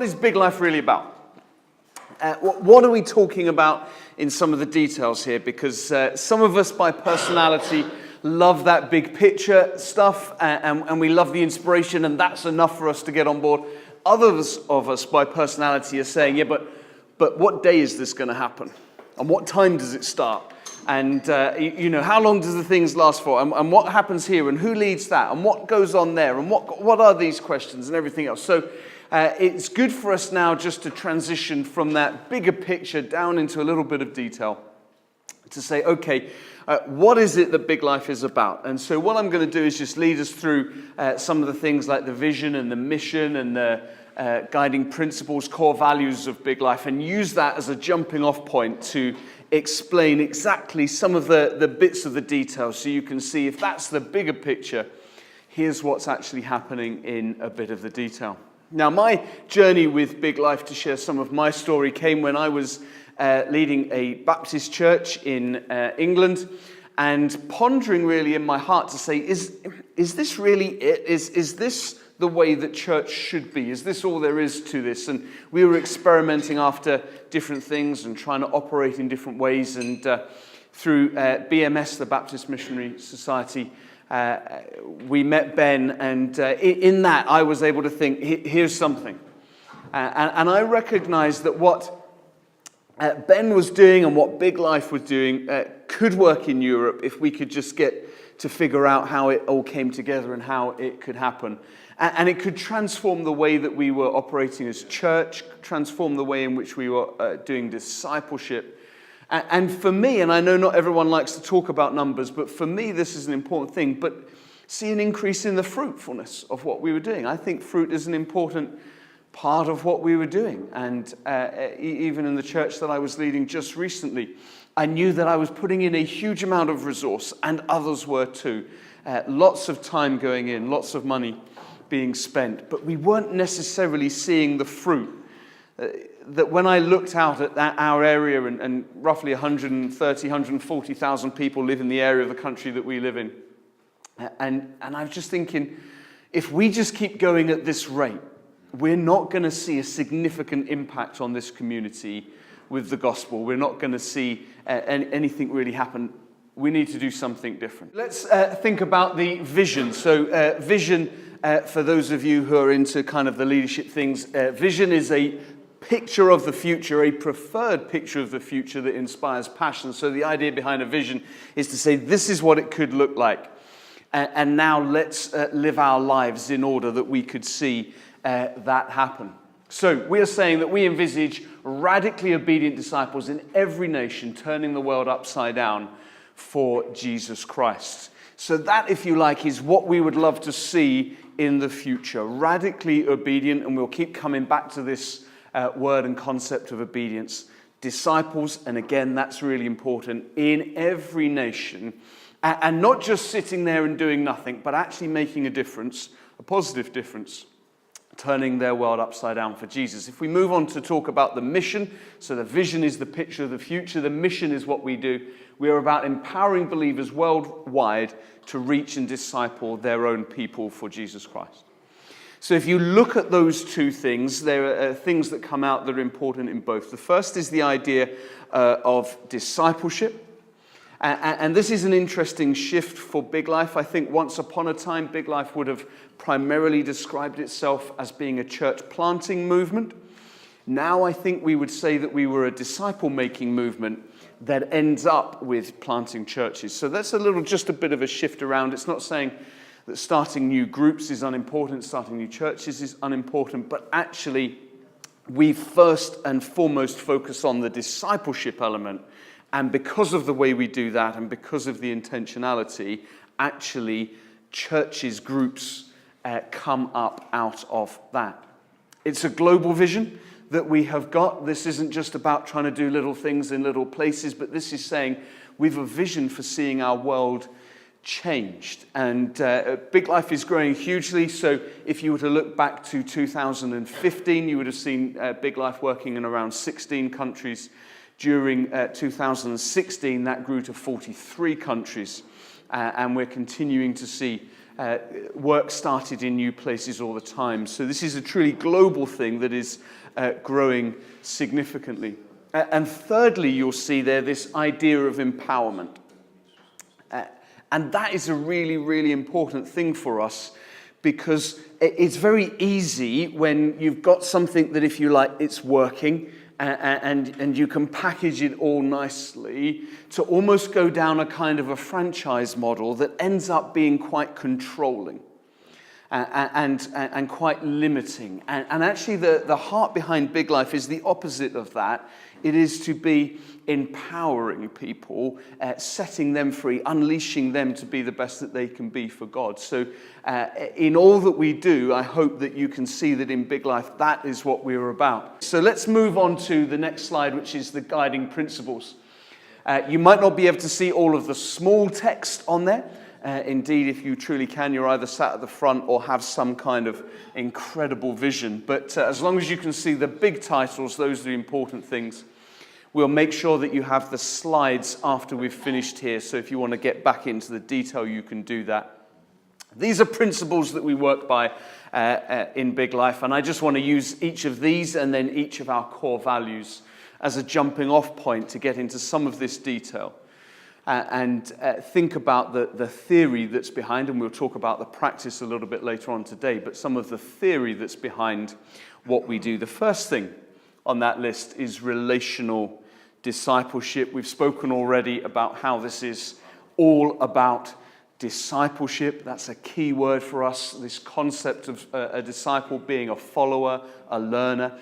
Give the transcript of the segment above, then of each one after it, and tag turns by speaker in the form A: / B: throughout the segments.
A: what is Big Life really about? What are we talking about in some of the details here? Because some of us by personality love that big picture stuff and we love the inspiration and that's enough for us to get on board. Others of us by personality are saying, yeah, but what day is this going to happen? And what time does it start? And, how long does the things last for? And what happens here? And who leads that? And what goes on there? And what are these questions and everything else? So it's good for us now just to transition from that bigger picture down into a little bit of detail to say, okay, what is it that Big Life is about? And so what I'm going to do is just lead us through some of the things like the vision and the mission and the guiding principles, core values of Big Life, and use that as a jumping off point to explain exactly some of the bits of the details so you can see if that's the bigger picture, here's what's actually happening in a bit of the detail. Now, my journey with Big Life, to share some of my story, came when I was leading a Baptist church in England and pondering really in my heart to say, is this really it? Is this the way that church should be? Is this all there is to this? And we were experimenting after different things and trying to operate in different ways. And through BMS, the Baptist Missionary Society, we met Ben. And in that, I was able to think, here's something. And I recognized that what Ben was doing and what Big Life was doing could work in Europe if we could just get to figure out how it all came together and how it could happen. And it could transform the way that we were operating as church, transform the way in which we were doing discipleship. And for me, and I know not everyone likes to talk about numbers, but for me this is an important thing, but see an increase in the fruitfulness of what we were doing. I think fruit is an important part of what we were doing. And even in the church that I was leading just recently, I knew that I was putting in a huge amount of resource, and others were too. Lots of time going in, lots of money being spent, but we weren't necessarily seeing the fruit. That when I looked out at our area, and roughly 130, 140,000 people live in the area of the country that we live in, and I was just thinking, if we just keep going at this rate, we're not going to see a significant impact on this community with the gospel. We're not going to see anything really happen. We need to do something different. Let's think about the vision. So vision, for those of you who are into kind of the leadership things, vision is a picture of the future, a preferred picture of the future that inspires passion. So the idea behind a vision is to say, this is what it could look like. And now let's live our lives in order that we could see that happen. So we are saying that we envisage radically obedient disciples in every nation, turning the world upside down for Jesus Christ. So that, if you like, is what we would love to see in the future. Radically obedient, and we'll keep coming back to this word and concept of obedience. Disciples, and again, that's really important, in every nation, and not just sitting there and doing nothing, but actually making a difference, a positive difference, turning their world upside down for Jesus. If we move on to talk about the mission, so the vision is the picture of the future, the mission is what we do. We are about empowering believers worldwide to reach and disciple their own people for Jesus Christ. So if you look at those two things, there are things that come out that are important in both. The first is the idea of discipleship. And this is an interesting shift for Big Life. I think once upon a time, Big Life would have primarily described itself as being a church planting movement. Now I think we would say that we were a disciple-making movement that ends up with planting churches. So that's just a bit of a shift around. It's not saying that starting new groups is unimportant, starting new churches is unimportant, but actually we first and foremost focus on the discipleship element. And because of the way we do that and because of the intentionality, actually churches, groups come up out of that. It's a global vision that we have got. This isn't just about trying to do little things in little places, but this is saying we've a vision for seeing our world changed. And Big Life is growing hugely. So if you were to look back to 2015, you would have seen Big Life working in around 16 countries. During 2016, that grew to 43 countries. And we're continuing to see work started in new places all the time. So this is a truly global thing that is growing significantly. And thirdly, you'll see there this idea of empowerment. And that is a really, really important thing for us, because it's very easy when you've got something that, if you like, it's working, and you can package it all nicely, to almost go down a kind of a franchise model that ends up being quite controlling and quite limiting. And actually the heart behind Big Life is the opposite of that. It is to be empowering people, setting them free, unleashing them to be the best that they can be for God. So in all that we do, I hope that you can see that in Big Life, that is what we're about. So let's move on to the next slide, which is the guiding principles. You might not be able to see all of the small text on there. Indeed, if you truly can, you're either sat at the front or have some kind of incredible vision. But as long as you can see the big titles, those are the important things. We'll make sure that you have the slides after we've finished here, so if you want to get back into the detail, you can do that. These are principles that we work by in Big Life, and I just want to use each of these and then each of our core values as a jumping off point to get into some of this detail. And think about the theory that's behind, and we'll talk about the practice a little bit later on today, but some of the theory that's behind what we do. The first thing on that list is relational discipleship. We've spoken already about how this is all about discipleship. That's a key word for us, this concept of a disciple being a follower, a learner,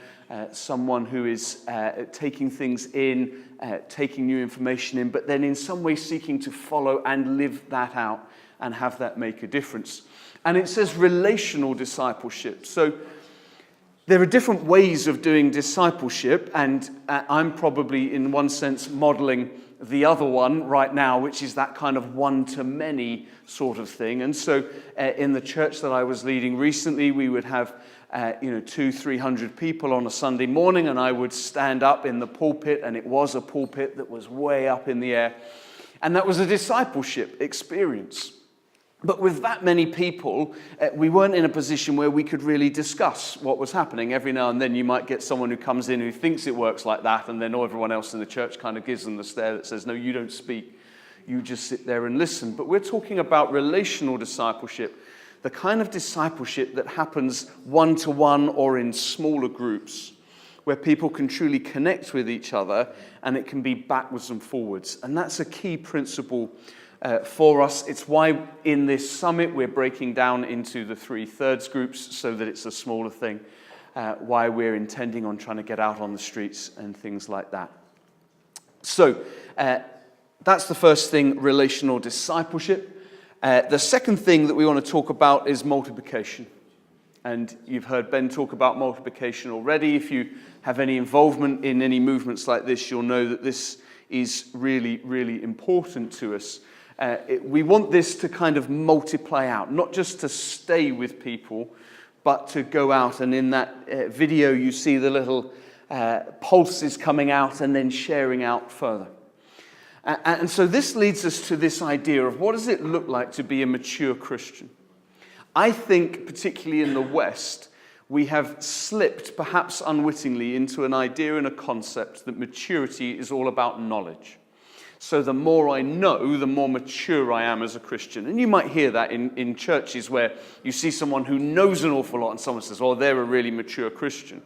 A: someone who is taking things in, taking new information in, but then in some way seeking to follow and live that out and have that make a difference. And it says relational discipleship. So there are different ways of doing discipleship, and I'm probably, in one sense, modeling the other one right now, which is that kind of one-to-many sort of thing. And so in the church that I was leading recently, we would have 200-300 people on a Sunday morning, and I would stand up in the pulpit, and it was a pulpit that was way up in the air, and that was a discipleship experience. But with that many people, we weren't in a position where we could really discuss what was happening. Every now and then you might get someone who comes in who thinks it works like that, and then everyone else in the church kind of gives them the stare that says, no, you don't speak, you just sit there and listen. But we're talking about relational discipleship, the kind of discipleship that happens one-to-one or in smaller groups, where people can truly connect with each other, and it can be backwards and forwards. And that's a key principle for us. It's why in this summit we're breaking down into the 3/3 groups so that it's a smaller thing. Why we're intending on trying to get out on the streets and things like that. So that's the first thing, relational discipleship. The second thing that we want to talk about is multiplication. And you've heard Ben talk about multiplication already. If you have any involvement in any movements like this, you'll know that this is really, really important to us. We want this to kind of multiply out, not just to stay with people, but to go out. And in that video, you see the little pulses coming out and then sharing out further. And so this leads us to this idea of what does it look like to be a mature Christian? I think, particularly in the West, we have slipped, perhaps unwittingly, into an idea and a concept that maturity is all about knowledge. So the more I know, the more mature I am as a Christian. And you might hear that in churches where you see someone who knows an awful lot and someone says, oh, they're a really mature Christian.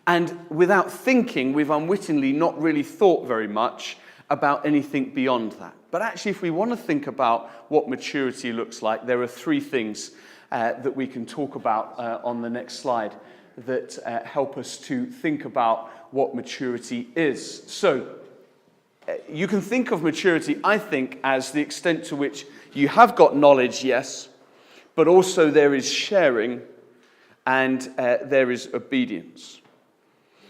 A: And without thinking, we've unwittingly not really thought very much about anything beyond that. But actually, if we want to think about what maturity looks like, there are three things that we can talk about on the next slide that help us to think about what maturity is. So, you can think of maturity, I think, as the extent to which you have got knowledge, yes, but also there is sharing and there is obedience.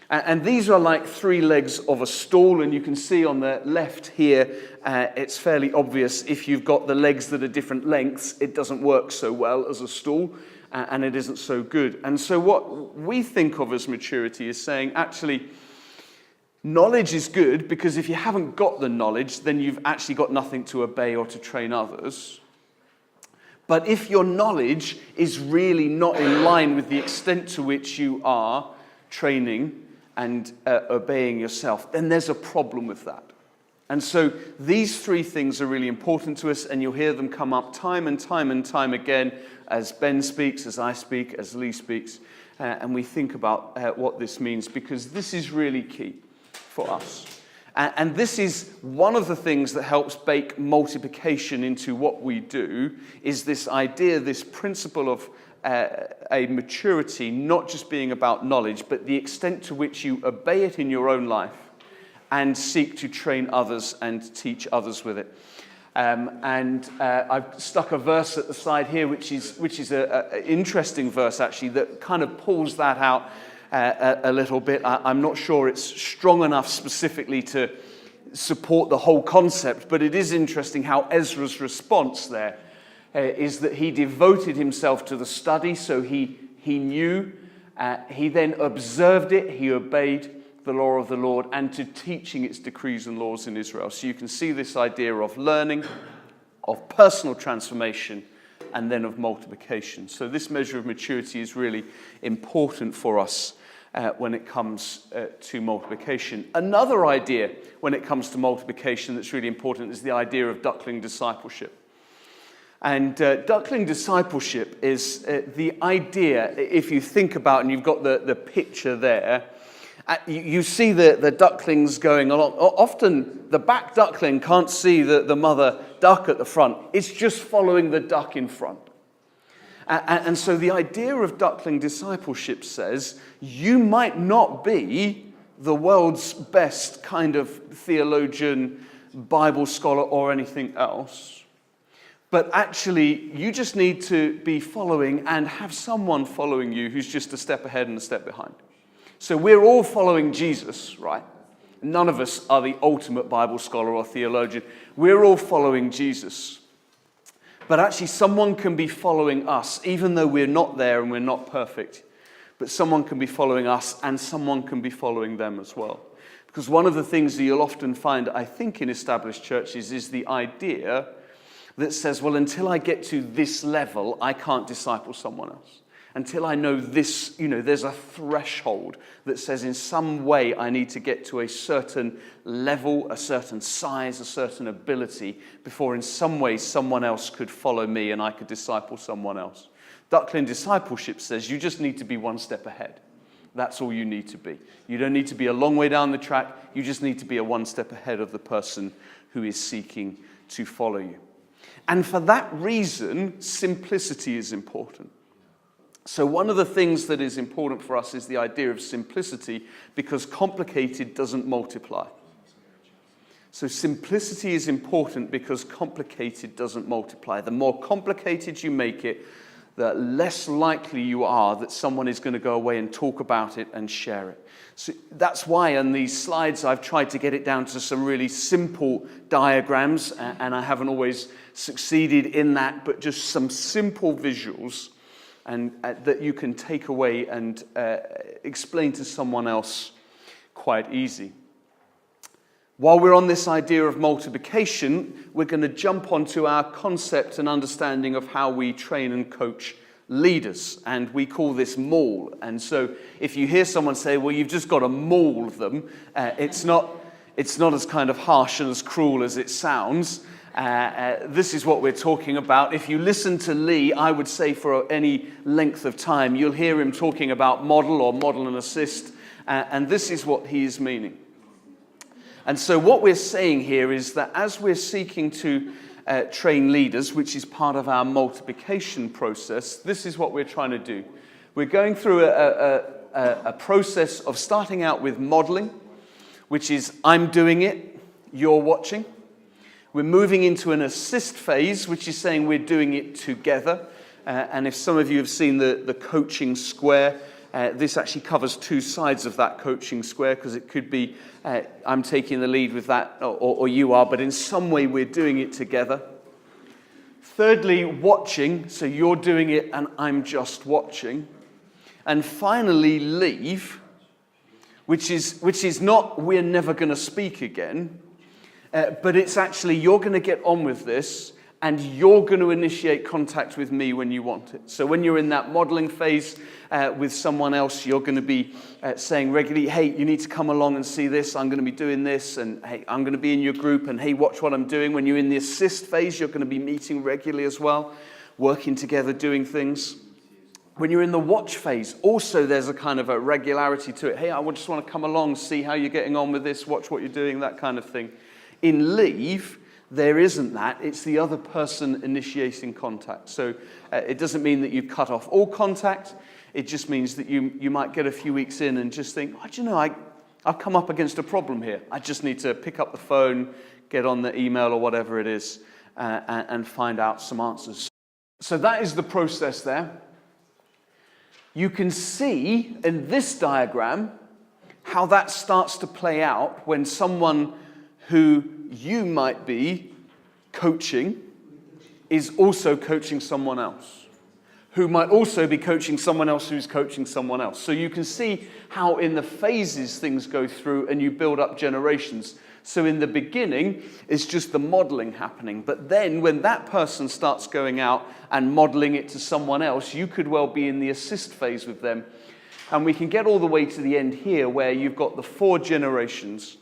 A: And these are like three legs of a stool, and you can see on the left here, it's fairly obvious if you've got the legs that are different lengths, it doesn't work so well as a stool, and it isn't so good. And so what we think of as maturity is saying, actually, knowledge is good, because if you haven't got the knowledge, then you've actually got nothing to obey or to train others. But if your knowledge is really not in line with the extent to which you are training and obeying yourself, then there's a problem with that. And so these three things are really important to us, and you'll hear them come up time and time and time again as Ben speaks, as I speak, as Lee speaks, and we think about what this means, because this is really key for us. And this is one of the things that helps bake multiplication into what we do, is this idea, this principle of a maturity not just being about knowledge, but the extent to which you obey it in your own life and seek to train others and teach others with it. I've stuck a verse at the side here, which is an interesting verse, actually, that kind of pulls that out a little bit. I'm not sure it's strong enough specifically to support the whole concept, but it is interesting how Ezra's response there is that he devoted himself to the study, so he knew, he then observed it, he obeyed the law of the Lord, and to teaching its decrees and laws in Israel. So you can see this idea of learning, of personal transformation, and then of multiplication. So this measure of maturity is really important for us when it comes to multiplication. Another idea when it comes to multiplication that's really important is the idea of duckling discipleship. And duckling discipleship is the idea, if you think about, and you've got the picture there, you see the ducklings going along. Often the back duckling can't see the mother duck at the front. It's just following the duck in front. And so the idea of duckling discipleship says you might not be the world's best kind of theologian, Bible scholar, or anything else, but actually you just need to be following and have someone following you who's just a step ahead and a step behind. So we're all following Jesus, right? None of us are the ultimate Bible scholar or theologian. We're all following Jesus. But actually someone can be following us, even though we're not there and we're not perfect. But someone can be following us, and someone can be following them as well. Because one of the things that you'll often find, I think, in established churches is the idea that says, well, until I get to this level, I can't disciple someone else. Until I know this, there's a threshold that says in some way I need to get to a certain level, a certain size, a certain ability, before in some way someone else could follow me and I could disciple someone else. Duckling discipleship says you just need to be one step ahead. That's all you need to be. You don't need to be a long way down the track. You just need to be a one step ahead of the person who is seeking to follow you. And for that reason, simplicity is important. So one of the things that is important for us is the idea of simplicity, because complicated doesn't multiply. So simplicity is important because complicated doesn't multiply. The more complicated you make it, the less likely you are that someone is going to go away and talk about it and share it. So that's why on these slides I've tried to get it down to some really simple diagrams, and I haven't always succeeded in that, but just some simple visuals and that you can take away and explain to someone else quite easy. While we're on this idea of multiplication, we're going to jump onto our concept and understanding of how we train and coach leaders, and we call this maul. And so if you hear someone say, well, you've just got to maul them, it's not as kind of harsh and as cruel as it sounds. This is what we're talking about. If you listen to Lee, I would say for any length of time, you'll hear him talking about model or model and assist, and this is what he is meaning. And so what we're saying here is that as we're seeking to train leaders, which is part of our multiplication process, this is what we're trying to do. We're going through a process of starting out with modeling, which is I'm doing it, you're watching. We're moving into an assist phase, which is saying we're doing it together. And if some of you have seen the coaching square, this actually covers two sides of that coaching square, because it could be I'm taking the lead with that, or you are, but in some way we're doing it together. Thirdly, watching, so you're doing it and I'm just watching. And finally, leave, which is not we're never going to speak again, but it's actually you're going to get on with this, and you're going to initiate contact with me when you want it. So when you're in that modeling phase with someone else, you're going to be saying regularly, hey, you need to come along and see this, I'm going to be doing this, and hey, I'm going to be in your group, and hey, watch what I'm doing. When you're in the assist phase, you're going to be meeting regularly as well, working together, doing things. When you're in the watch phase, also there's a kind of a regularity to it. Hey, I just want to come along, see how you're getting on with this, watch what you're doing, that kind of thing. In leave, there isn't that. It's the other person initiating contact. So it doesn't mean that you cut off all contact. It just means that you might get a few weeks in and just think, oh, do you know, I've come up against a problem here. I just need to pick up the phone, get on the email or whatever it is, and find out some answers. So that is the process there. You can see in this diagram how that starts to play out when someone who you might be coaching is also coaching someone else, who might also be coaching someone else who's coaching someone else. So you can see how in the phases things go through and you build up generations. So in the beginning, it's just the modeling happening. But then when that person starts going out and modeling it to someone else, you could well be in the assist phase with them. And we can get all the way to the end here where you've got the 4 generations,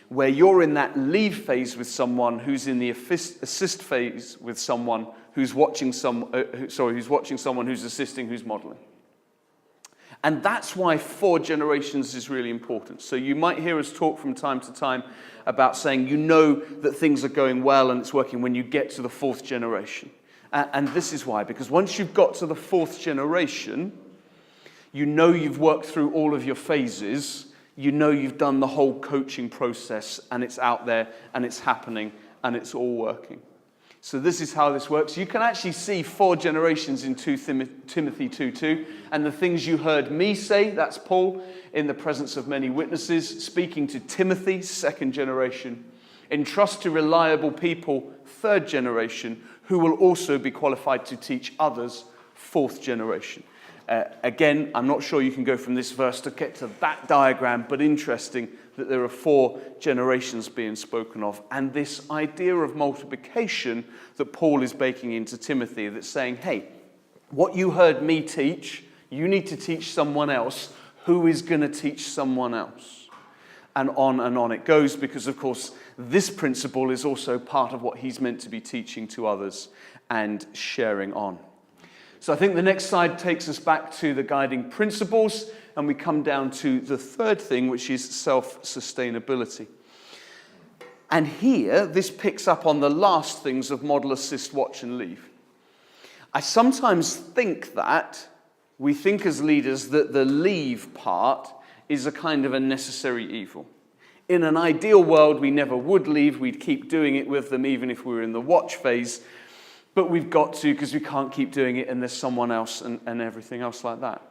A: where you're in that leave phase with someone who's in the assist phase with someone who's watching who's watching someone who's assisting, who's modeling. And that's why 4 generations is really important. So you might hear us talk from time to time about saying you know that things are going well and it's working when you get to the 4th generation. And this is why, because once you've got to the 4th generation, you know you've worked through all of your phases, you know you've done the whole coaching process, and it's out there, and it's happening, and it's all working. So this is how this works. You can actually see 4 generations in 2 Timothy 2:2, and the things you heard me say, that's Paul, in the presence of many witnesses, speaking to Timothy, 2nd generation. Entrust to reliable people, 3rd generation, who will also be qualified to teach others, 4th generation. Again, I'm not sure you can go from this verse to get to that diagram, but interesting that there are 4 generations being spoken of. And this idea of multiplication that Paul is baking into Timothy, that's saying, hey, what you heard me teach, you need to teach someone else who is going to teach someone else. And on it goes, because, of course, this principle is also part of what he's meant to be teaching to others and sharing on. So I think the next slide takes us back to the guiding principles, and we come down to the 3rd thing, which is self-sustainability. And here, this picks up on the last things of model, assist, watch, and leave. I sometimes think that we think as leaders that the leave part is a kind of a necessary evil. In an ideal world, we never would leave. We'd keep doing it with them, even if we were in the watch phase. But we've got to, because we can't keep doing it and there's someone else and everything else like that.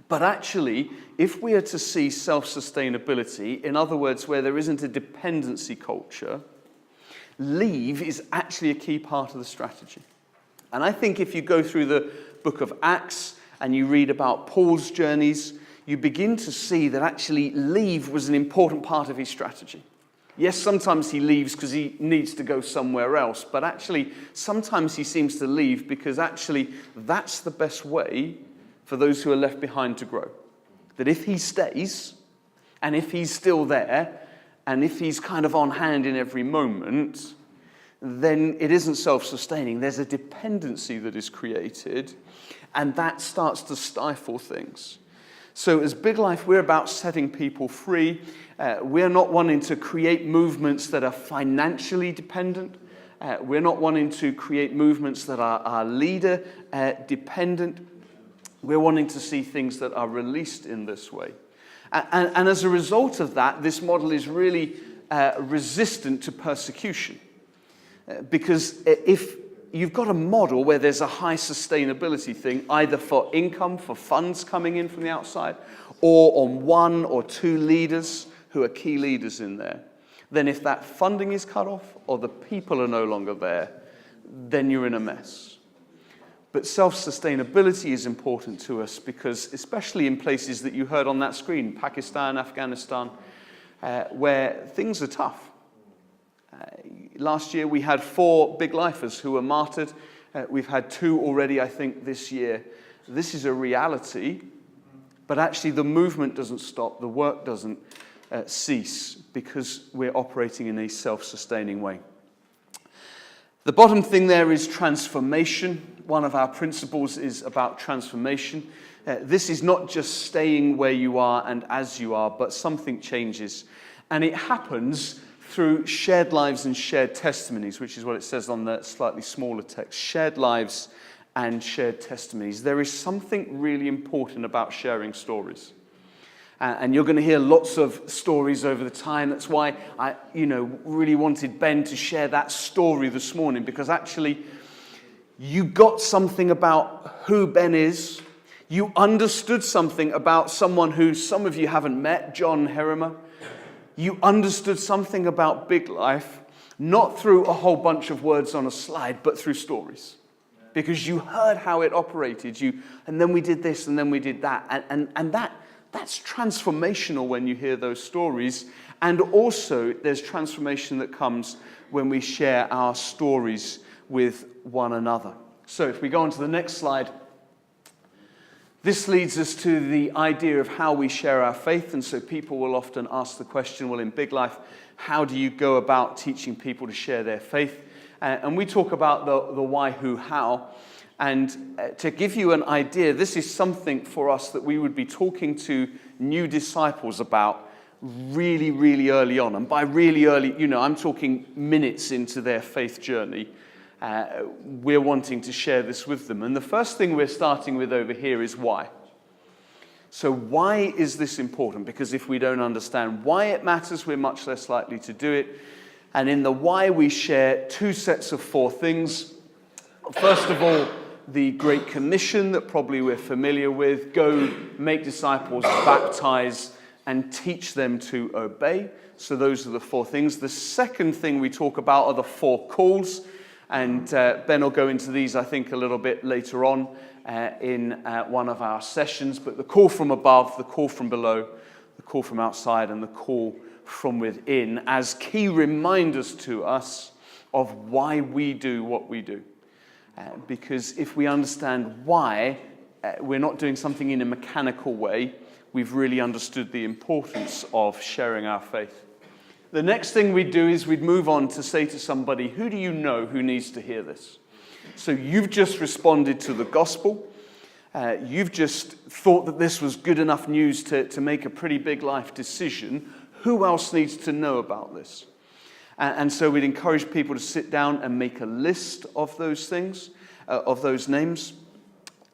A: But actually, if we are to see self-sustainability, in other words, where there isn't a dependency culture, leave is actually a key part of the strategy. And I think if you go through the book of Acts and you read about Paul's journeys, you begin to see that actually leave was an important part of his strategy. Yes, sometimes he leaves because he needs to go somewhere else, but actually sometimes he seems to leave because actually that's the best way for those who are left behind to grow. That if he stays, and if he's still there, and if he's kind of on hand in every moment, then it isn't self-sustaining. There's a dependency that is created, and that starts to stifle things. So as Biglife, we're about setting people free. We're not wanting to create movements that are financially dependent. We're not wanting to create movements that are leader dependent. We're wanting to see things that are released in this way. And as a result of that, this model is really resistant to persecution. Because if you've got a model where there's a high sustainability thing, either for income, for funds coming in from the outside, or on 1 or 2 leaders who are key leaders in there, then if that funding is cut off or the people are no longer there, then you're in a mess. But self-sustainability is important to us because, especially in places that you heard on that screen, Pakistan, Afghanistan, where things are tough. Last year we had 4 big lifers who were martyred. We've had 2 already, I think, this year. This is a reality, but actually the movement doesn't stop, the work doesn't cease, because we're operating in a self-sustaining way. The bottom thing there is transformation. One of our principles is about transformation. This is not just staying where you are and as you are, but something changes. And it happens through shared lives and shared testimonies, which is what it says on the slightly smaller text. Shared lives and shared testimonies. There is something really important about sharing stories. And you're going to hear lots of stories over the time. That's why I, really wanted Ben to share that story this morning, because actually you got something about who Ben is. You understood something about someone who some of you haven't met, John Herrimer. You understood something about Biglife, not through a whole bunch of words on a slide, but through stories. Because you heard how it operated. And then we did this, and then we did that. And that's transformational when you hear those stories. And also, there's transformation that comes when we share our stories with one another. So if we go on to the next slide, this leads us to the idea of how we share our faith. And so people will often ask the question, well, in Biglife, how do you go about teaching people to share their faith? And we talk about the why, who, how. And to give you an idea, this is something for us that we would be talking to new disciples about really, really early on. And by really early, I'm talking minutes into their faith journey. We're wanting to share this with them. And the first thing we're starting with over here is why. So why is this important? Because if we don't understand why it matters, we're much less likely to do it. And in the why, we share 2 sets of 4 things. First of all, the Great Commission that probably we're familiar with. Go, make disciples, baptize, and teach them to obey. So those are the 4 things. The second thing we talk about are the 4 calls. And Ben will go into these, I think, a little bit later on in one of our sessions. But the call from above, the call from below, the call from outside, and the call from within as key reminders to us of why we do what we do. Because if we understand why we're not doing something in a mechanical way, we've really understood the importance of sharing our faith. The next thing we'd do is we'd move on to say to somebody, who do you know who needs to hear this? So you've just responded to the gospel. You've just thought that this was good enough news to make a pretty big life decision. Who else needs to know about this? And so we'd encourage people to sit down and make a list of those things, of those names,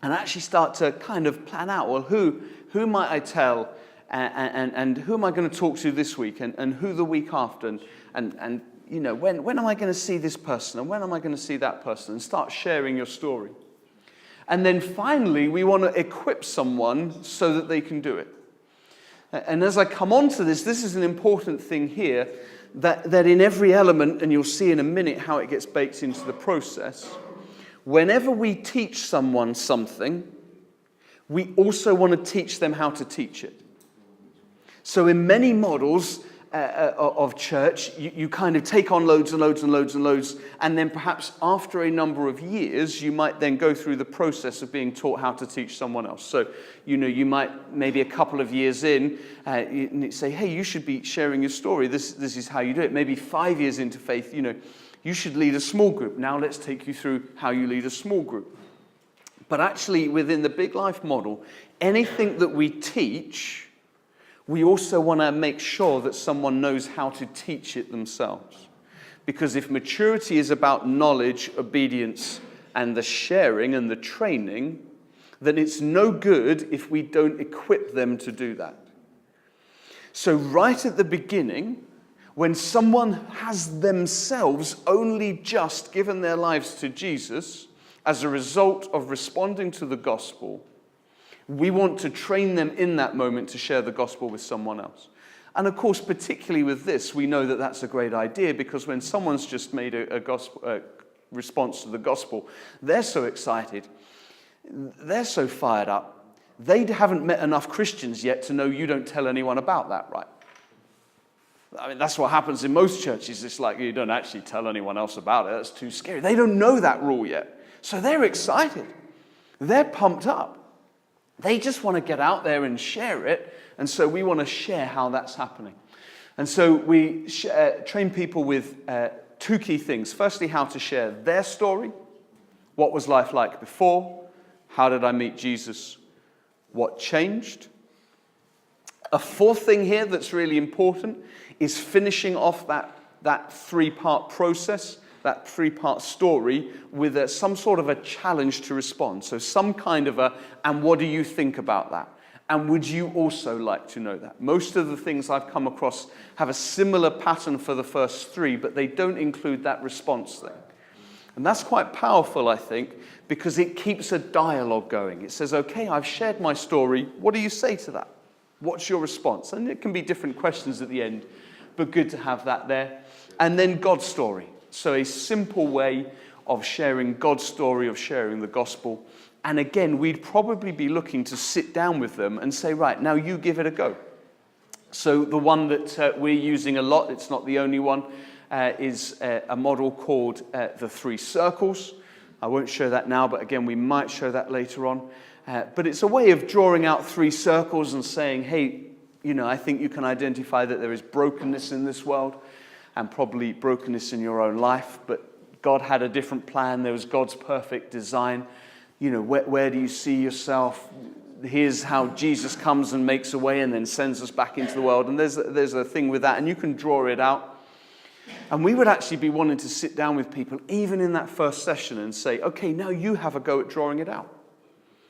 A: and actually start to kind of plan out, well, who might I tell, and who am I going to talk to this week, and who the week after, and when am I going to see this person, and when am I going to see that person, and start sharing your story. And then finally, we want to equip someone so that they can do it. And as I come on to this is an important thing here, that in every element, and you'll see in a minute how it gets baked into the process, whenever we teach someone something, we also want to teach them how to teach it. So in many models of church, you kind of take on loads and loads and loads and loads, and then perhaps after a number of years, you might then go through the process of being taught how to teach someone else. So, you might, maybe a couple of years in, you say, hey, you should be sharing your story. This is how you do it. Maybe 5 years into faith, you should lead a small group. Now let's take you through how you lead a small group. But actually, within the Biglife model, anything that we teach, we also want to make sure that someone knows how to teach it themselves. Because if maturity is about knowledge, obedience, and the sharing and the training, then it's no good if we don't equip them to do that. So right at the beginning, when someone has themselves only just given their lives to Jesus as a result of responding to the gospel, we want to train them in that moment to share the gospel with someone else. And of course, particularly with this, we know that that's a great idea, because when someone's just made a response to the gospel, they're so excited, they're so fired up, they haven't met enough Christians yet to know you don't tell anyone about that, right? I mean, that's what happens in most churches. It's like you don't actually tell anyone else about it. That's too scary. They don't know that rule yet. So they're excited. They're pumped up. They just want to get out there and share it. And so we want to share how that's happening. And so we train people with two key things. Firstly, how to share their story. What was life like before? How did I meet Jesus? What changed? A fourth thing here that's really important is finishing off that three-part process, that three-part story with some sort of a challenge to respond. So some kind of and what do you think about that? And would you also like to know that? Most of the things I've come across have a similar pattern for the first three, but they don't include that response thing. And that's quite powerful, I think, because it keeps a dialogue going. It says, okay, I've shared my story. What do you say to that? What's your response? And it can be different questions at the end, but good to have that there. And then God's story. So a simple way of sharing God's story, of sharing the gospel. And again, we'd probably be looking to sit down with them and say, right, now you give it a go. So the one that we're using a lot, it's not the only one, is a model called the 3 circles. I won't show that now, but again, we might show that later on. But it's a way of drawing out 3 circles and saying, hey, I think you can identify that there is brokenness in this world and probably brokenness in your own life, but God had a different plan. There was God's perfect design. Where do you see yourself? Here's how Jesus comes and makes a way and then sends us back into the world. And there's a thing with that, and you can draw it out. And we would actually be wanting to sit down with people, even in that first session, and say, okay, now you have a go at drawing it out.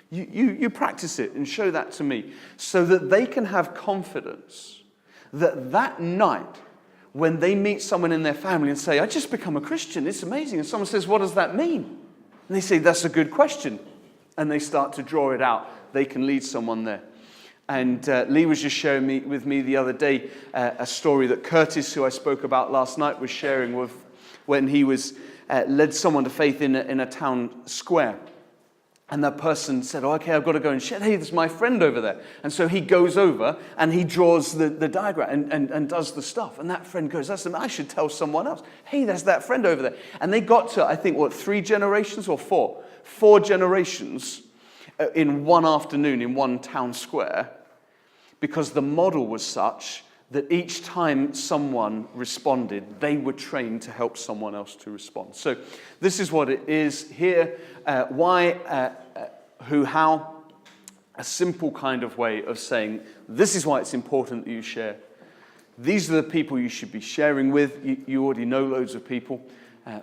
A: You practice it and show that to me so that they can have confidence that night when they meet someone in their family and say, I just become a Christian, it's amazing. And someone says, what does that mean? And they say, that's a good question. And they start to draw it out. They can lead someone there. And Lee was just sharing with me the other day a story that Curtis, who I spoke about last night, was sharing with when he was led someone to faith in a town square. And that person said, okay, I've got to go and share. Hey, there's my friend over there. And so he goes over and he draws the diagram and does the stuff. And that friend goes, I should tell someone else. Hey, there's that friend over there. And they got to, I think, 3 generations or 4? 4 generations in one afternoon in one town square, because the model was such that each time someone responded, they were trained to help someone else to respond. So this is what it is here. Why, who, how. A simple kind of way of saying, this is why it's important that you share. These are the people you should be sharing with. You already know loads of people.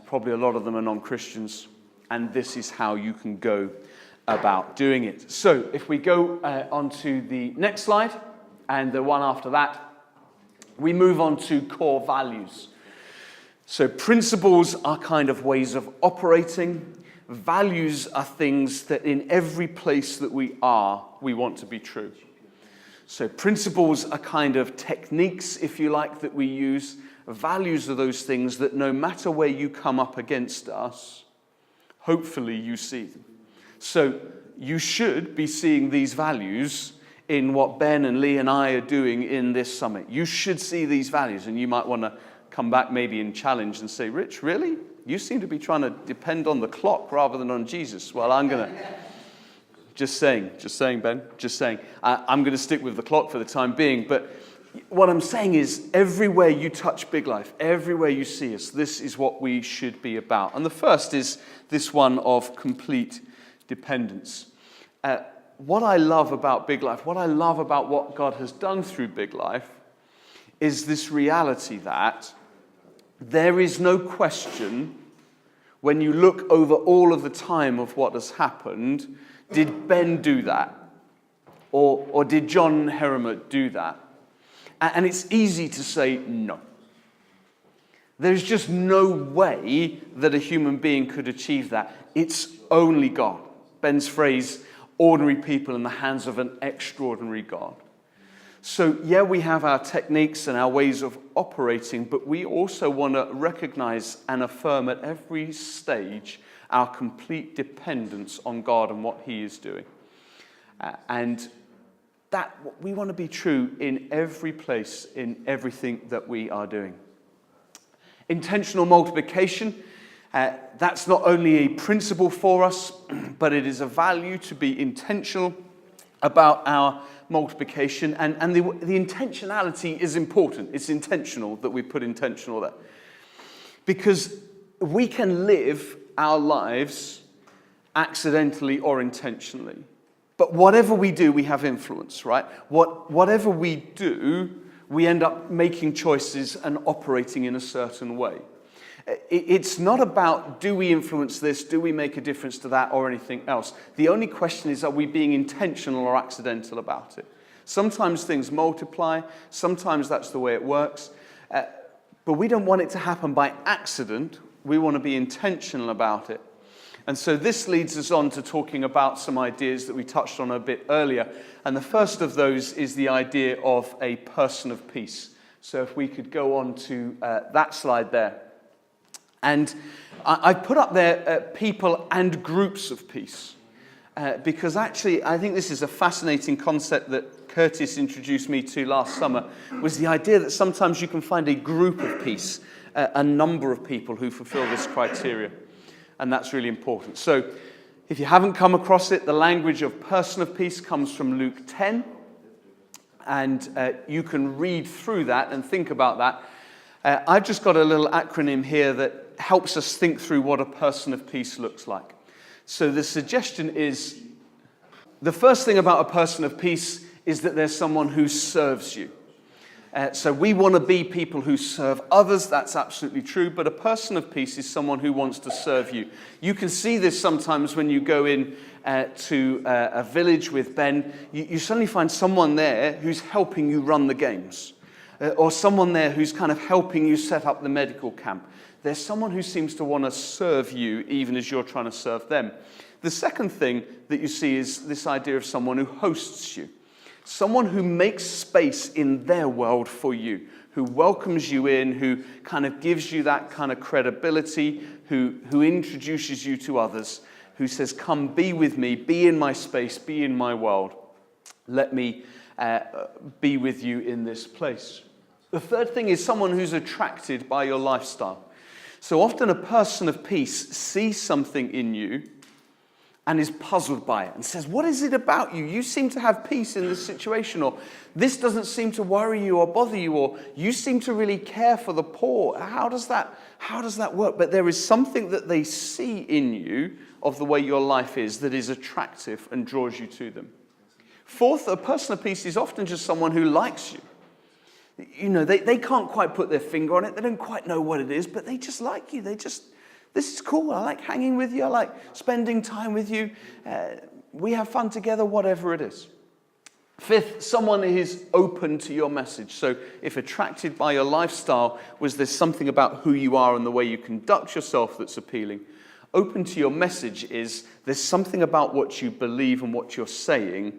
A: Probably a lot of them are non-Christians. And this is how you can go about doing it. So if we go on to the next slide, and the one after that, we move on to core values. So principles are kind of ways of operating. Values are things that in every place that we are, we want to be true. So principles are kind of techniques, if you like, that we use. Values are those things that no matter where you come up against us, hopefully you see them. So you should be seeing these values in what Ben and Lee and I are doing in this summit. You should see these values, and you might want to come back maybe and challenge and say, Rich, really? You seem to be trying to depend on the clock rather than on Jesus. Well, I'm going to... Just saying, Ben, just saying. I'm going to stick with the clock for the time being, but what I'm saying is everywhere you touch Big Life, everywhere you see us, this is what we should be about. And the first is this one of complete dependence. What I love about Big Life, what I love about what God has done through Big Life, is this reality that there is no question when you look over all of the time of what has happened, did Ben do that? Or did John Herrimet do that? And it's easy to say no. There's just no way that a human being could achieve that. It's only God. Ben's phrase, ordinary people in the hands of an extraordinary God. So, yeah, we have our techniques and our ways of operating, but we also want to recognize and affirm at every stage our complete dependence on God and what He is doing. And that we want to be true in every place, in everything that we are doing. Intentional multiplication, that's not only a principle for us, but it is a value to be intentional about our multiplication. And the intentionality is important. It's intentional that we put intentional there. Because we can live our lives accidentally or intentionally. But whatever we do, we have influence, right? Whatever we do, we end up making choices and operating in a certain way. It's not about, do we influence this, do we make a difference to that, or anything else. The only question is, are we being intentional or accidental about it? Sometimes things multiply, sometimes that's the way it works, but we don't want it to happen by accident. We want to be intentional about it. And so this leads us on to talking about some ideas that we touched on a bit earlier. And the first of those is the idea of a person of peace. So if we could go on to that slide there. And I put up there people and groups of peace. Because actually, I think this is a fascinating concept that Curtis introduced me to last summer, was the idea that sometimes you can find a group of peace, a number of people who fulfill this criteria. And that's really important. So if you haven't come across it, the language of person of peace comes from Luke 10. And you can read through that and think about that. I've just got a little acronym here that helps us think through what a person of peace looks like. So the suggestion is, the first thing about a person of peace is that there's someone who serves you. So we want to be people who serve others, that's absolutely true, but a person of peace is someone who wants to serve you. You can see this sometimes when you go in to a village with Ben. You suddenly find someone there who's helping you run the games, or someone there who's kind of helping you set up the medical camp. There's someone who seems to want to serve you even as you're trying to serve them. The second thing that you see is this idea of someone who hosts you. Someone who makes space in their world for you, who welcomes you in, who kind of gives you that kind of credibility, who introduces you to others, who says, come be with me, be in my space, be in my world. Let me be with you in this place. The third thing is someone who's attracted by your lifestyle. So often a person of peace sees something in you and is puzzled by it and says, what is it about you? You seem to have peace in this situation, or this doesn't seem to worry you or bother you, or you seem to really care for the poor. How does that work? But there is something that they see in you of the way your life is that is attractive and draws you to them. Fourth, a person of peace is often just someone who likes you. You know, they can't quite put their finger on it. They don't quite know what it is, but they just like you. This is cool. I like hanging with you. I like spending time with you. We have fun together, whatever it is. Fifth, someone is open to your message. So if attracted by your lifestyle, was there something about who you are and the way you conduct yourself that's appealing? Open to your message is there's something about what you believe and what you're saying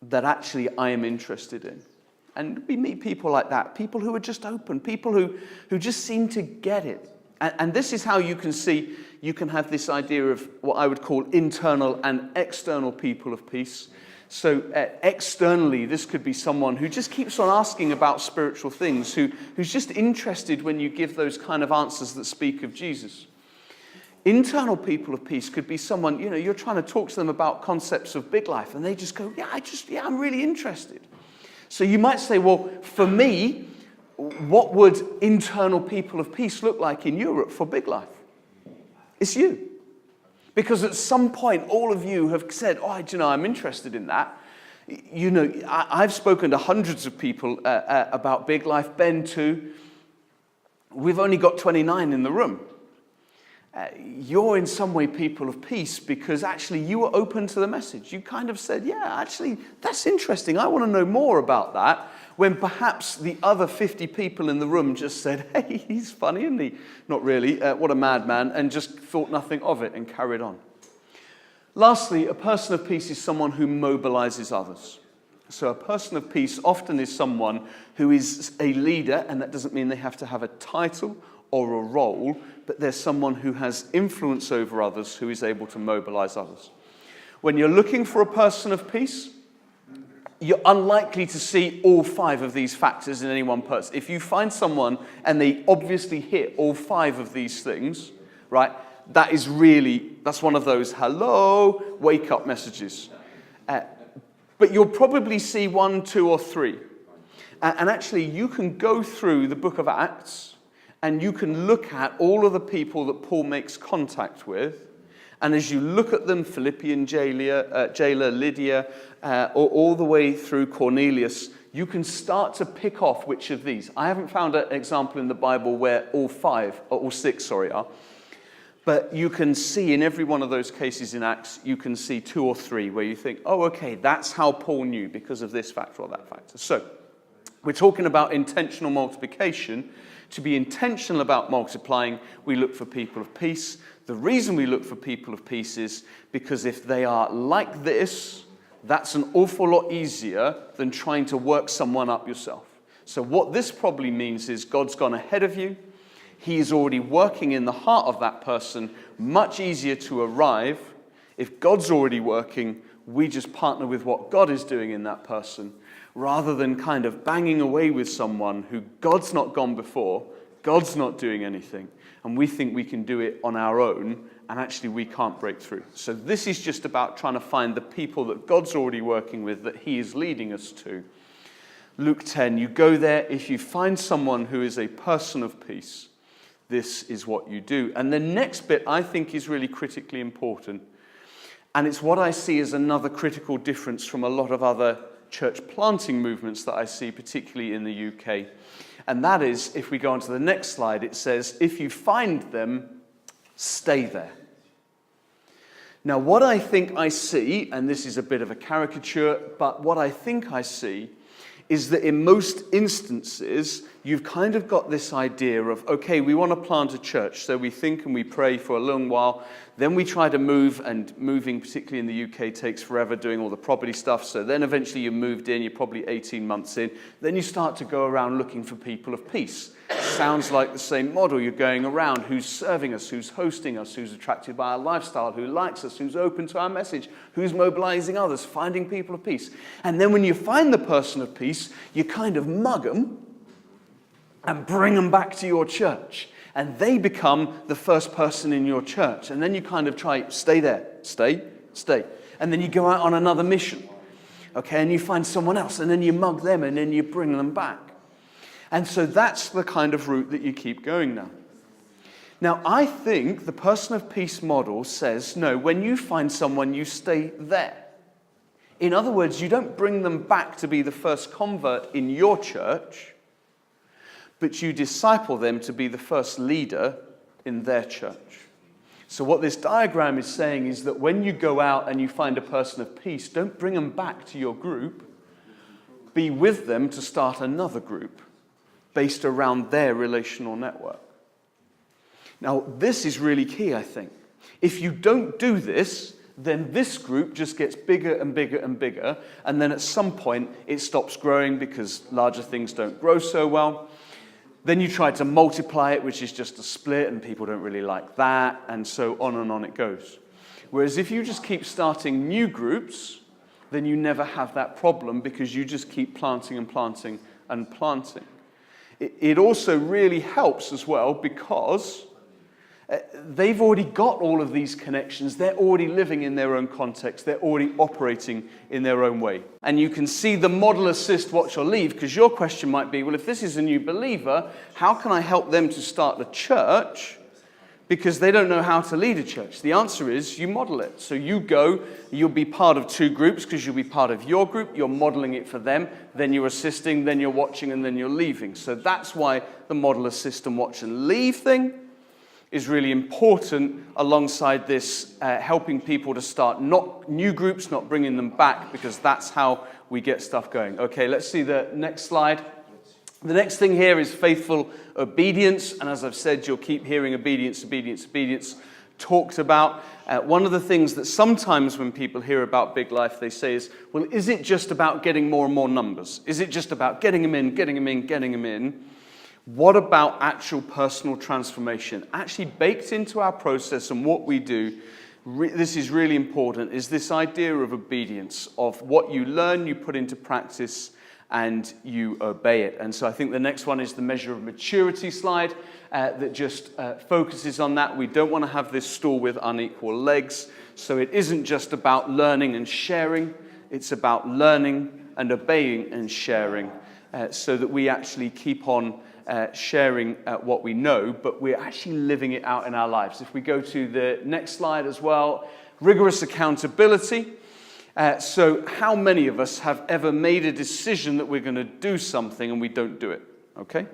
A: that actually I am interested in. And we meet people like that, people who are just open, people who just seem to get it. And this is how you can see, you can have this idea of what I would call internal and external people of peace. So externally, this could be someone who just keeps on asking about spiritual things, who's just interested when you give those kind of answers that speak of Jesus. Internal people of peace could be someone, you know, you're trying to talk to them about concepts of Biglife, and they just go, I'm really interested. So you might say, well, for me, what would internal people of peace look like in Europe for Biglife? It's you. Because at some point, all of you have said, I'm interested in that. You know, I've spoken to hundreds of people about Biglife, Ben too. We've only got 29 in the room. You're in some way people of peace because actually you were open to the message. You kind of said, actually, that's interesting. I want to know more about that. When perhaps the other 50 people in the room just said, hey, he's funny, isn't he? Not really, what a madman, and just thought nothing of it and carried on. Lastly, a person of peace is someone who mobilizes others. So a person of peace often is someone who is a leader, and that doesn't mean they have to have a title or a role, but there's someone who has influence over others who is able to mobilize others. When you're looking for a person of peace, you're unlikely to see all 5 of these factors in any one person. If you find someone and they obviously hit all 5 of these things, right, that's one of those hello, wake up messages. But you'll probably see 1, 2, or 3. And actually, you can go through the book of Acts and you can look at all of the people that Paul makes contact with. And as you look at them, Philippian jailer Lydia, all the way through Cornelius, you can start to pick off which of these. I haven't found an example in the Bible where all 6 are. But you can see in every one of those cases in Acts, you can see 2 or 3 where you think, oh, okay, that's how Paul knew because of this factor or that factor. So we're talking about intentional multiplication. To be intentional about multiplying, we look for people of peace. The reason we look for people of peace is because if they are like this, that's an awful lot easier than trying to work someone up yourself. So what this probably means is God's gone ahead of you. He is already working in the heart of that person, much easier to arrive. If God's already working, we just partner with what God is doing in that person, rather than kind of banging away with someone who God's not gone before, God's not doing anything, and we think we can do it on our own, and actually we can't break through. So this is just about trying to find the people that God's already working with, that he is leading us to. Luke 10, you go there, if you find someone who is a person of peace, this is what you do. And the next bit I think is really critically important. And it's what I see as another critical difference from a lot of other church planting movements that I see, particularly in the UK. And that is, if we go on to the next slide, it says, if you find them, stay there. Now, what I think I see, and this is a bit of a caricature, but what I think I see is that in most instances, you've kind of got this idea of, okay, we want to plant a church, so we think and we pray for a long while, then we try to move, and moving, particularly in the UK, takes forever, doing all the property stuff, so then eventually you moved in, you're probably 18 months in, then you start to go around looking for people of peace. Sounds like the same model. You're going around, who's serving us, who's hosting us, who's attracted by our lifestyle, who likes us, who's open to our message, who's mobilizing others, finding people of peace. And then when you find the person of peace, you kind of mug them and bring them back to your church. And they become the first person in your church. And then you kind of try, stay there, stay. And then you go out on another mission. Okay, and you find someone else, and then you mug them, and then you bring them back. And so that's the kind of route that you keep going now. Now, I think the person of peace model says, no, when you find someone, you stay there. In other words, you don't bring them back to be the first convert in your church, but you disciple them to be the first leader in their church. So what this diagram is saying is that when you go out and you find a person of peace, don't bring them back to your group. Be with them to start another group based around their relational network. Now, this is really key, I think. If you don't do this, then this group just gets bigger and bigger and bigger, and then at some point it stops growing because larger things don't grow so well. Then you try to multiply it, which is just a split, and people don't really like that, and so on it goes. Whereas if you just keep starting new groups, then you never have that problem because you just keep planting and planting and planting. It also really helps as well because they've already got all of these connections. They're already living in their own context. They're already operating in their own way. And you can see the model assist watch or leave, because your question might be, well, if this is a new believer, how can I help them to start a church? Because they don't know how to lead a church. The answer is you model it. So you go, you'll be part of 2 groups because you'll be part of your group. You're modeling it for them. Then you're assisting, then you're watching, and then you're leaving. So that's why the model, assist, and watch and leave thing is really important alongside this helping people to start not new groups, not bringing them back, because that's how we get stuff going. Okay, let's see the next slide. The next thing here is faithful obedience, and as I've said, you'll keep hearing obedience talked about. One of the things that sometimes when people hear about Big Life, they say is, well, is it just about getting more and more numbers? Is it just about getting them in? What about actual personal transformation? Actually baked into our process and what we do, this is really important, is this idea of obedience, of what you learn, you put into practice, and you obey it. And so I think the next one is the measure of maturity slide that just focuses on that. We don't want to have this stool with unequal legs. So it isn't just about learning and sharing. It's about learning and obeying and sharing so that we actually keep on sharing what we know, but we're actually living it out in our lives. If we go to the next slide as well, rigorous accountability. So how many of us have ever made a decision that we're going to do something and we don't do it? Okay?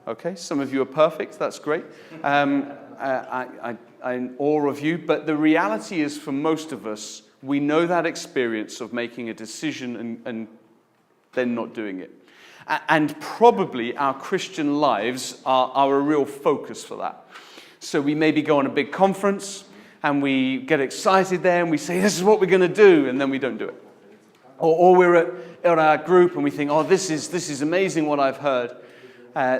A: Okay, some of you are perfect. That's great. I'm in awe of you. But the reality is, for most of us, we know that experience of making a decision and then not doing it. And probably our Christian lives are a real focus for that. So we maybe go on a big conference, and we get excited there, and we say, this is what we're going to do, and then we don't do it. Or we're at our group, and we think, oh, this is amazing what I've heard.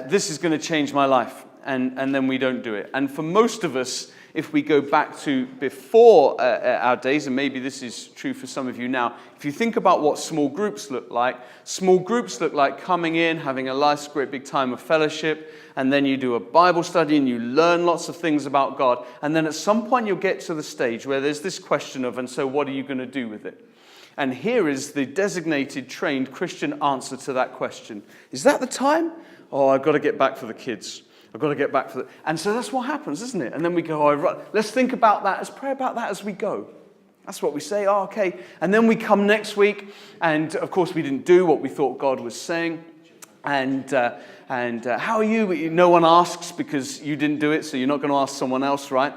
A: This is going to change my life, and then we don't do it. And for most of us, if we go back to before our days, and maybe this is true for some of you now, if you think about what small groups look like coming in, having a nice, great big time of fellowship, and then you do a Bible study and you learn lots of things about God. And then at some point you'll get to the stage where there's this question of, and so what are you going to do with it? And here is the designated, trained Christian answer to that question. Is that the time? Oh, I've got to get back for the kids. I've got to get back for the... And so that's what happens, isn't it? And then we go, let's think about that. Let's pray about that as we go. That's what we say. Oh, okay. And then we come next week, and of course we didn't do what we thought God was saying. And how are you? No one asks because you didn't do it, so you're not going to ask someone else, right?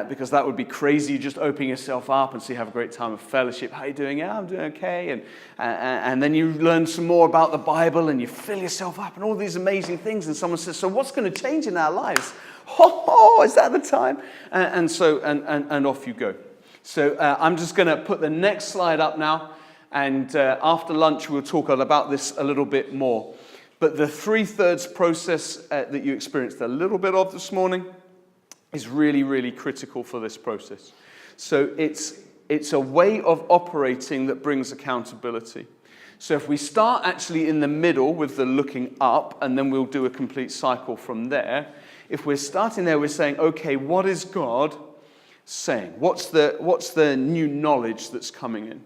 A: Because that would be crazy. You just open yourself up and so you have a great time of fellowship. How are you doing? Yeah, I'm doing okay. And then you learn some more about the Bible and you fill yourself up and all these amazing things. And someone says, so what's going to change in our lives? Oh, is that the time? And off you go. So I'm just going to put the next slide up now. And after lunch, we'll talk about this a little bit more. But the 3/3 process that you experienced a little bit of this morning is really, really critical for this process. So it's a way of operating that brings accountability. So if we start actually in the middle with the looking up, and then we'll do a complete cycle from there. If we're starting there, we're saying, okay, what is God saying? What's the new knowledge that's coming in?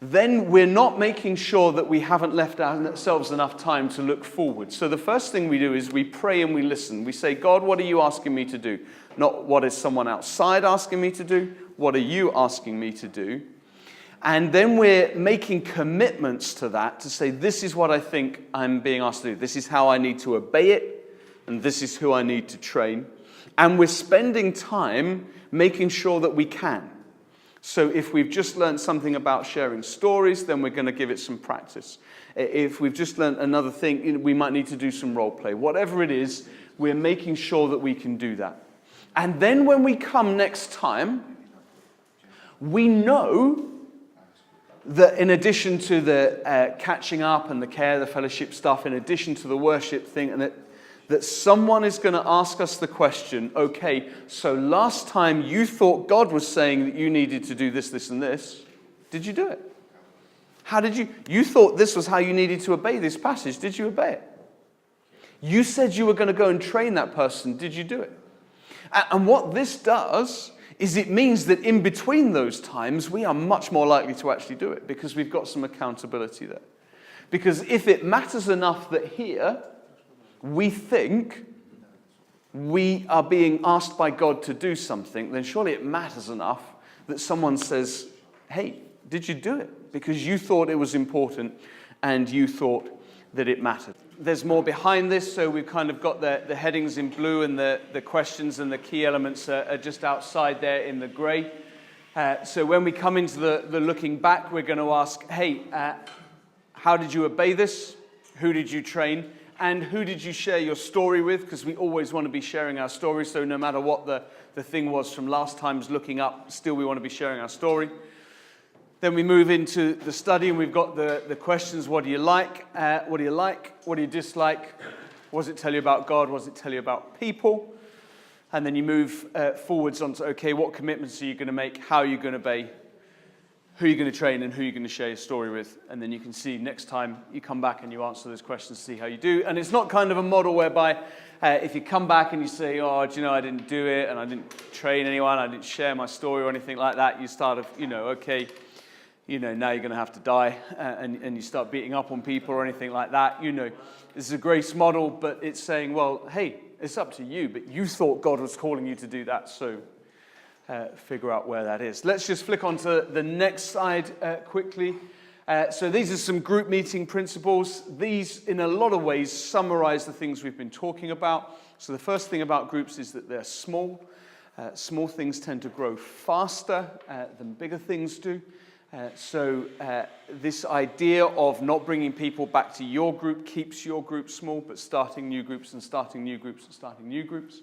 A: Then we're not making sure that we haven't left ourselves enough time to look forward. So the first thing we do is we pray and we listen. We say, God, what are you asking me to do? Not what is someone outside asking me to do? What are you asking me to do? And then we're making commitments to that to say, this is what I think I'm being asked to do. This is how I need to obey it. And this is who I need to train. And we're spending time making sure that we can. So if we've just learned something about sharing stories, then we're going to give it some practice. If we've just learned another thing, we might need to do some role play. Whatever it is, we're making sure that we can do that. And then when we come next time, we know that in addition to the catching up and the care, the fellowship stuff, in addition to the worship thing, and that someone is going to ask us the question, okay, so last time you thought God was saying that you needed to do this, this, and this. Did you do it? How did you thought this was how you needed to obey this passage. Did you obey it? You said you were going to go and train that person. Did you do it? And what this does is it means that in between those times, we are much more likely to actually do it because we've got some accountability there. Because if it matters enough that here, we think we are being asked by God to do something, then surely it matters enough that someone says, hey, did you do it? Because you thought it was important and you thought that it mattered. There's more behind this, so we've kind of got the headings in blue and the questions and the key elements are just outside there in the grey. So when we come into the looking back, we're going to ask, hey, how did you obey this? Who did you train? And who did you share your story with? Because we always want to be sharing our story. So no matter what the thing was from last time's looking up, still we want to be sharing our story. Then we move into the study and we've got the questions. What do you like? What do you like? What do you dislike? What does it tell you about God? What does it tell you about people? And then you move forwards onto, okay, what commitments are you going to make? How are you going to obey? Who are you going to train and who are you going to share your story with? And then you can see next time you come back and you answer those questions, see how you do. And it's not kind of a model whereby if you come back and you say, oh, do you know, I didn't do it and I didn't train anyone, I didn't share my story or anything like that. You start of, okay, now you're going to have to die and you start beating up on people or anything like that. This is a grace model, but it's saying, well, hey, it's up to you, but you thought God was calling you to do that, so figure out where that is. Let's just flick on to the next slide quickly. So these are some group meeting principles. These, in a lot of ways, summarize the things we've been talking about. So the first thing about groups is that they're small. Small things tend to grow faster than bigger things do. So this idea of not bringing people back to your group keeps your group small, but starting new groups and starting new groups and starting new groups.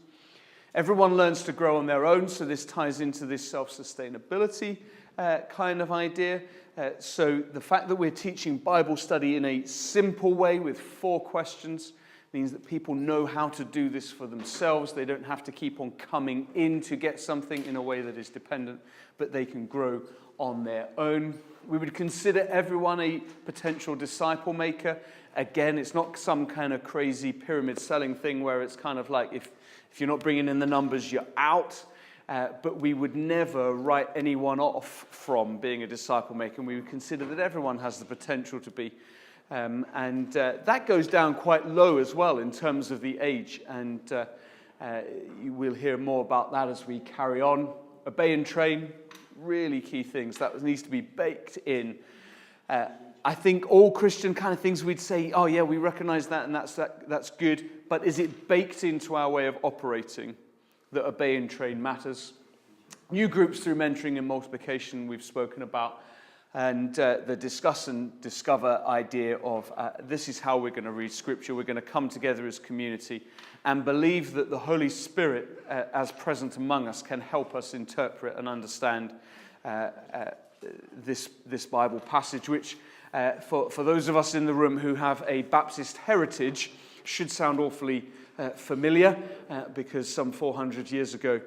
A: Everyone learns to grow on their own, so this ties into this self-sustainability kind of idea. So the fact that we're teaching Bible study in a simple way with 4 questions means that people know how to do this for themselves. They don't have to keep on coming in to get something in a way that is dependent, but they can grow on their own. We would consider everyone a potential disciple maker. Again, it's not some kind of crazy pyramid selling thing where it's kind of like if you're not bringing in the numbers, you're out. But we would never write anyone off from being a disciple maker. And we would consider that everyone has the potential to be. And that goes down quite low as well in terms of the age. And you will hear more about that as we carry on. Obey and train. Really key things. That needs to be baked in. I think all Christian kind of things we'd say, oh yeah, we recognize that and that's good. But is it baked into our way of operating that obey and train matters? New groups through mentoring and multiplication we've spoken about. And the discuss and discover idea of this is how we're going to read Scripture. We're going to come together as community and believe that the Holy Spirit, as present among us, can help us interpret and understand this Bible passage, which for those of us in the room who have a Baptist heritage should sound awfully familiar because some 400 years ago,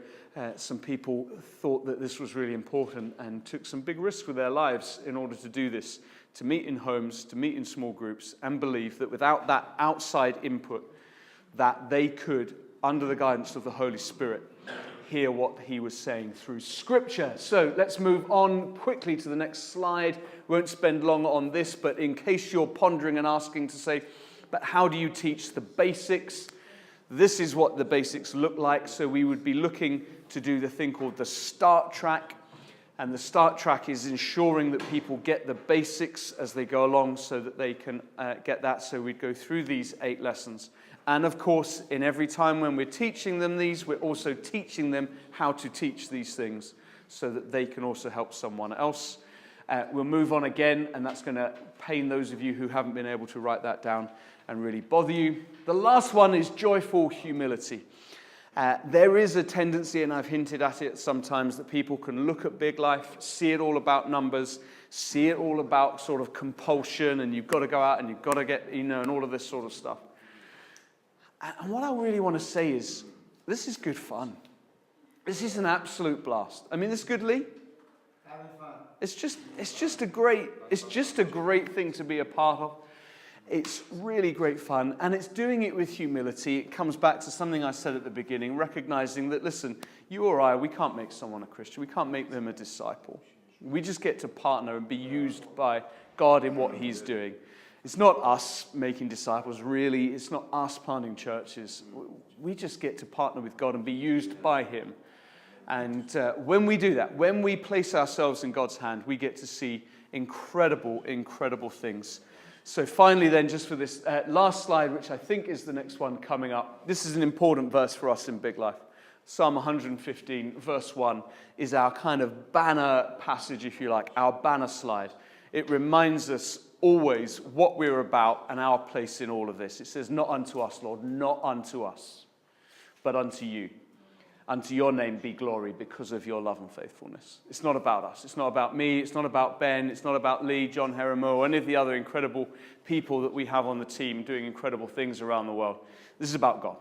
A: some people thought that this was really important and took some big risks with their lives in order to do this, to meet in homes, to meet in small groups, and believe that without that outside input, that they could, under the guidance of the Holy Spirit, hear what he was saying through Scripture. So let's move on quickly to the next slide. Won't spend long on this, but in case you're pondering and asking to say, but how do you teach the basics? This is what the basics look like. So we would be looking to do the thing called the start track. And the start track is ensuring that people get the basics as they go along so that they can get that. So we'd go through these 8 lessons. And of course, in every time when we're teaching them these, we're also teaching them how to teach these things so that they can also help someone else. We'll move on again, and that's going to pain those of you who haven't been able to write that down and really bother you. The last one is joyful humility. There is a tendency, and I've hinted at it sometimes, that people can look at Big Life, see it all about numbers, see it all about sort of compulsion, and you've got to go out and you've got to get, and all of this sort of stuff. And what I really want to say is, this is good fun. This is an absolute blast. I mean, this is good, Lee?
B: Having fun.
A: It's just a great thing to be a part of. It's really great fun, and it's doing it with humility. It comes back to something I said at the beginning, recognizing that, listen, you or I, we can't make someone a Christian. We can't make them a disciple. We just get to partner and be used by God in what he's doing. It's not us making disciples, really. It's not us planting churches. We just get to partner with God and be used by him. And when we do that, when we place ourselves in God's hand, we get to see incredible, incredible things. So finally then, just for this last slide, which I think is the next one coming up, this is an important verse for us in Big Life. Psalm 115, verse 1, is our kind of banner passage, if you like, our banner slide. It reminds us always what we're about and our place in all of this. It says, not unto us, Lord, not unto us, but unto you. Unto your name be glory because of your love and faithfulness. It's not about us. It's not about me. It's not about Ben. It's not about Lee, John Herimo, or any of the other incredible people that we have on the team doing incredible things around the world. This is about God.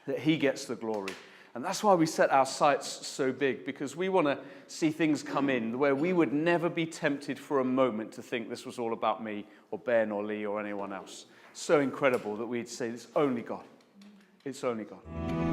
A: that he gets the glory. And that's why we set our sights so big, because we want to see things come in where we would never be tempted for a moment to think this was all about me or Ben or Lee or anyone else. So incredible that we'd say it's only God. It's only God.